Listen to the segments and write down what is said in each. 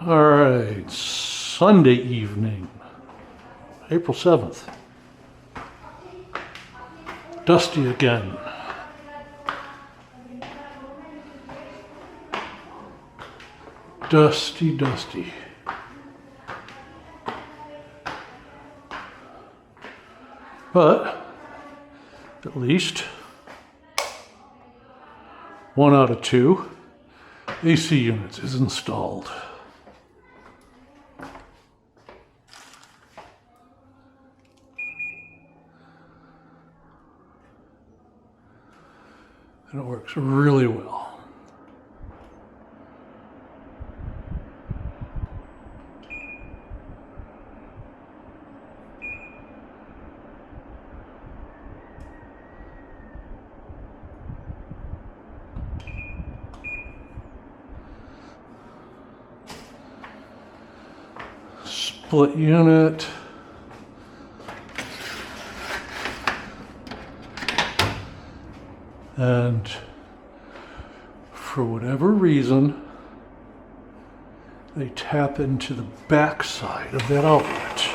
All right, Sunday evening, April 7th. Dusty again. Dusty. But at least 1 out of 2 AC units is installed. And it works really well. Split unit. And for whatever reason, they tap into the back side of that outlet.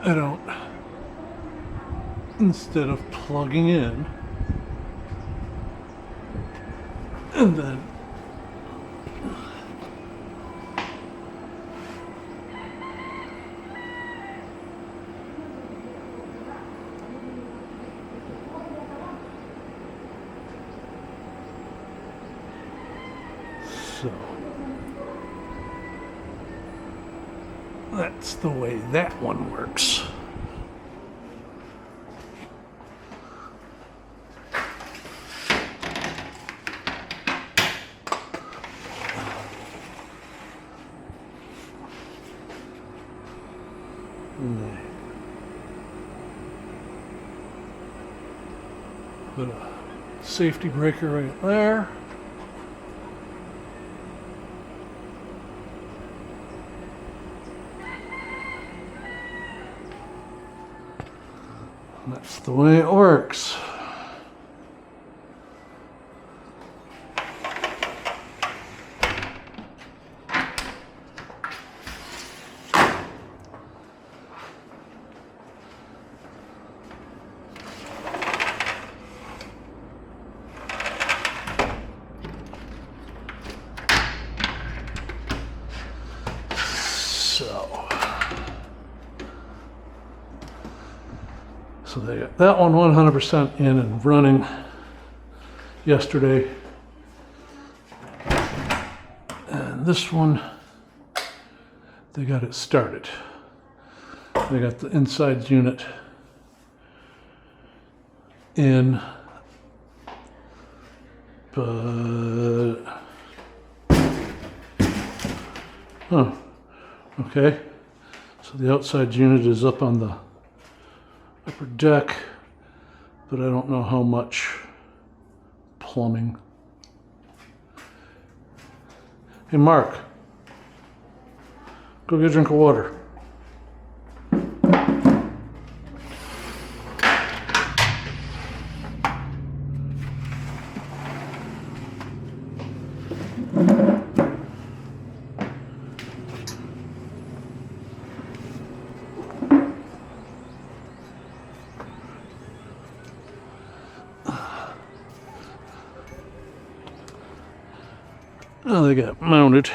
I don't, instead of plugging in and then so that's the way that one works. Put a safety breaker right there. And that's the way it works. So they got that one 100% in and running yesterday. And this one, they got it started. They got the inside unit in, but, okay. So the outside unit is up on the upper deck, but I don't know how much plumbing. Hey Mark, go get a drink of water. Oh, they got mounted.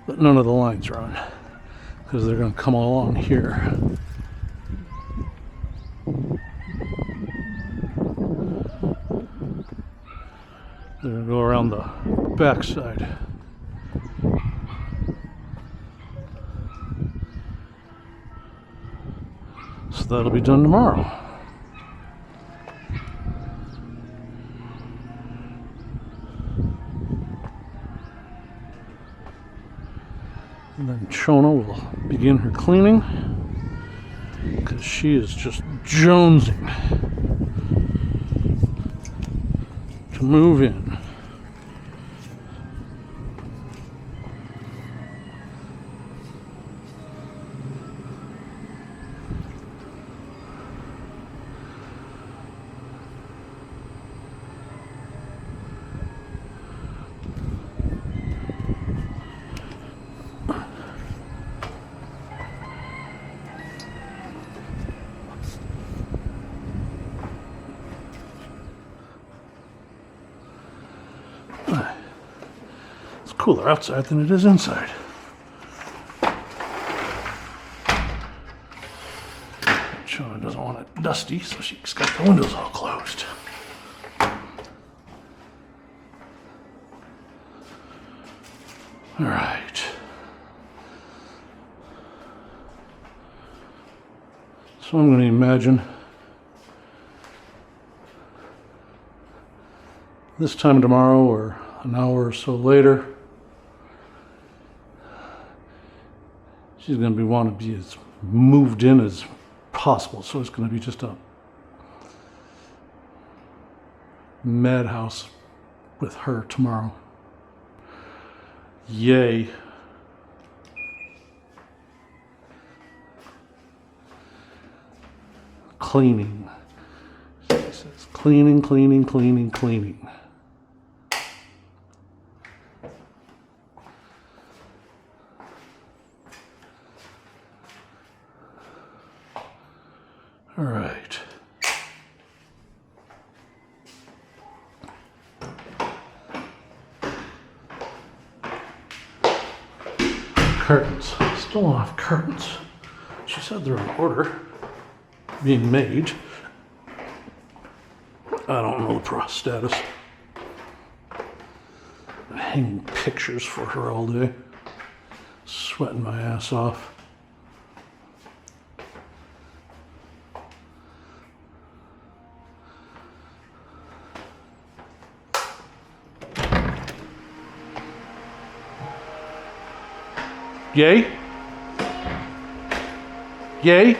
But none of the lines are on because they're going to come along here. They're going to go around the back side. So that'll be done tomorrow. And then Shona will begin her cleaning because she is just jonesing to move in. cooler outside than it is inside. Shauna doesn't want it dusty, so she's got the windows all closed. All right. So I'm going to imagine this time tomorrow or an hour or so later, she's going to be wanting to be as moved in as possible. So it's going to be just a madhouse with her tomorrow. Yay. Cleaning. She says cleaning, cleaning, cleaning, cleaning. All right. Curtains. Still don't have curtains. She said they're in order, being made. I don't know the status. I'm hanging pictures for her all day. Sweating my ass off. Yay? Yay?